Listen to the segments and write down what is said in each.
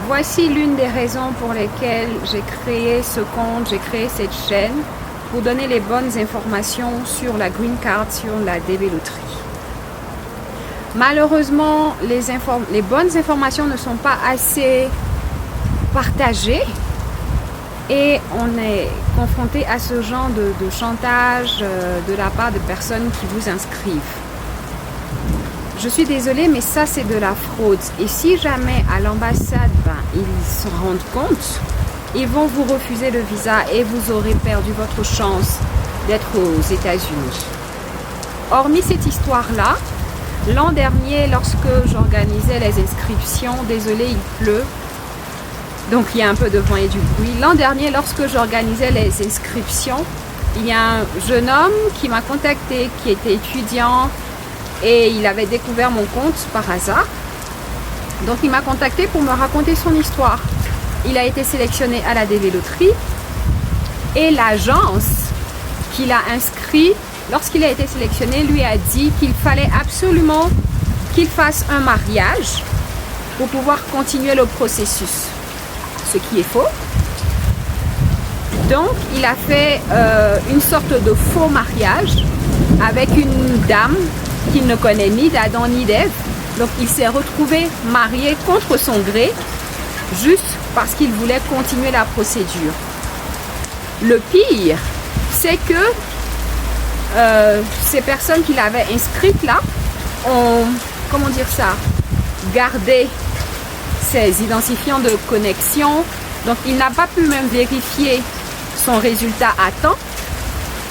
Voici l'une des raisons pour lesquelles j'ai créé ce compte, j'ai créé cette chaîne, pour donner les bonnes informations sur la Green Card, sur la DV Loterie. Malheureusement, les bonnes informations ne sont pas assez partagées et on est confronté à ce genre de chantage de la part de personnes qui vous inscrivent. Je suis désolée, mais ça c'est de la fraude. Et si jamais à l'ambassade, ils se rendent compte, ils vont vous refuser le visa et vous aurez perdu votre chance d'être aux États-Unis. Hormis cette histoire-là, l'an dernier, lorsque j'organisais les inscriptions, désolé, il pleut, donc il y a un peu de vent et du bruit. L'an dernier, lorsque j'organisais les inscriptions, il y a un jeune homme qui m'a contacté, qui était étudiant, et il avait découvert mon compte par hasard. Donc il m'a contacté pour me raconter son histoire. Il a été sélectionné à la DV Loterie et l'agence qui l'a inscrit, lorsqu'il a été sélectionné, lui a dit qu'il fallait absolument qu'il fasse un mariage pour pouvoir continuer le processus. Ce qui est faux. Donc il a fait une sorte de faux mariage avec une dame qu'il ne connaît ni d'Adam ni d'Ève. Donc il s'est retrouvé marié contre son gré, juste parce qu'il voulait continuer la procédure. Le pire, c'est que ces personnes qu'il avait inscrites là ont, comment dire ça, gardé ses identifiants de connexion. Donc il n'a pas pu même vérifier son résultat à temps.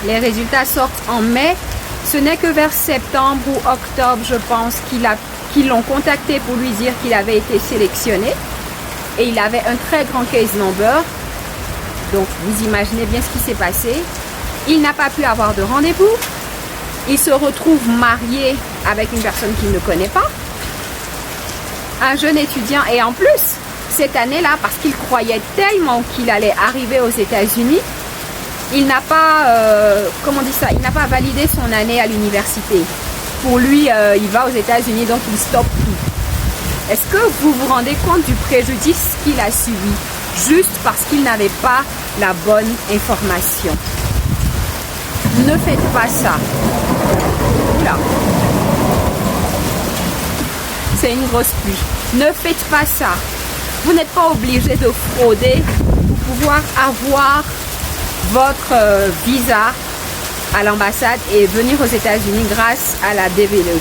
Les résultats sortent en mai. Ce n'est que vers septembre ou octobre, je pense, qu'ils l'ont contacté pour lui dire qu'il avait été sélectionné. Et il avait un très grand case number. Donc, vous imaginez bien ce qui s'est passé. Il n'a pas pu avoir de rendez-vous. Il se retrouve marié avec une personne qu'il ne connaît pas. Un jeune étudiant. Et en plus, cette année-là, parce qu'il croyait tellement qu'il allait arriver aux États-Unis, il n'a pas, il n'a pas validé son année à l'université. Pour lui, il va aux États-Unis, donc il stoppe tout. Est-ce que vous vous rendez compte du préjudice qu'il a subi, juste parce qu'il n'avait pas la bonne information? Ne faites pas ça. Oula. C'est une grosse pluie. Ne faites pas ça. Vous n'êtes pas obligé de frauder pour pouvoir avoir votre visa à l'ambassade et venir aux États-Unis grâce à la DV Loterie.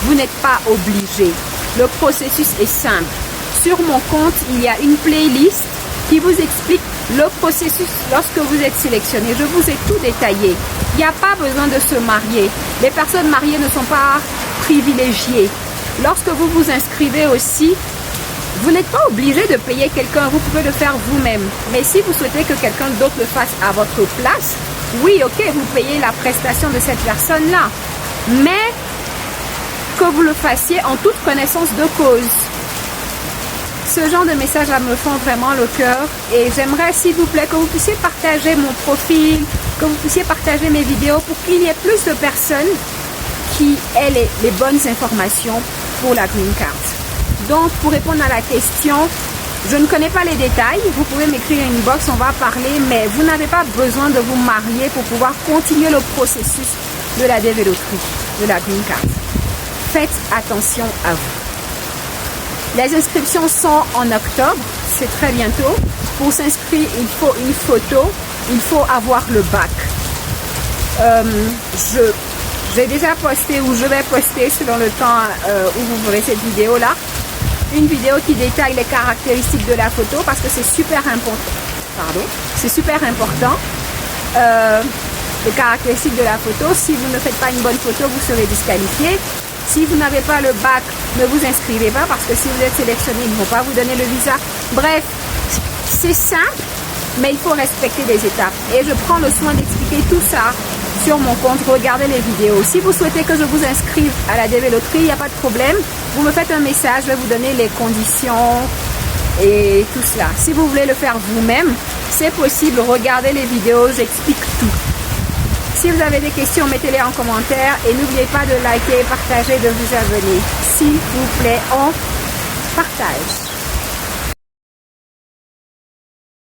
Vous n'êtes pas obligé. Le processus est simple. Sur mon compte, il y a une playlist qui vous explique le processus lorsque vous êtes sélectionné. Je vous ai tout détaillé. Il n'y a pas besoin de se marier. Les personnes mariées ne sont pas privilégiées. Lorsque vous vous inscrivez aussi, vous n'êtes pas obligé de payer quelqu'un, vous pouvez le faire vous-même. Mais si vous souhaitez que quelqu'un d'autre le fasse à votre place, oui, ok, vous payez la prestation de cette personne-là. Mais que vous le fassiez en toute connaissance de cause. Ce genre de messages me font vraiment le cœur. Et j'aimerais, s'il vous plaît, que vous puissiez partager mon profil, que vous puissiez partager mes vidéos pour qu'il y ait plus de personnes qui aient les bonnes informations pour la Green Card. Donc, pour répondre à la question, je ne connais pas les détails. Vous pouvez m'écrire une box, on va parler, mais vous n'avez pas besoin de vous marier pour pouvoir continuer le processus de la DV Loterie, de la Green Card. Faites attention à vous. Les inscriptions sont en octobre, c'est très bientôt. Pour s'inscrire, il faut une photo, il faut avoir le bac. J'ai déjà posté ou je vais poster selon le temps où vous verrez cette vidéo-là. Une vidéo qui détaille les caractéristiques de la photo parce que c'est super important. C'est super important. Les caractéristiques de la photo. Si vous ne faites pas une bonne photo, vous serez disqualifié. Si vous n'avez pas le bac, ne vous inscrivez pas parce que si vous êtes sélectionné, ils ne vont pas vous donner le visa. Bref, c'est simple, mais il faut respecter les étapes. Et je prends le soin d'expliquer tout ça sur mon compte. Regardez les vidéos. Si vous souhaitez que je vous inscrive à la DV Loterie, il n'y a pas de problème. Vous me faites un message, je vais vous donner les conditions et tout cela. Si vous voulez le faire vous-même, c'est possible. Regardez les vidéos, j'explique tout. Si vous avez des questions, mettez-les en commentaire et n'oubliez pas de liker, partager, de vous abonner. S'il vous plaît, on partage.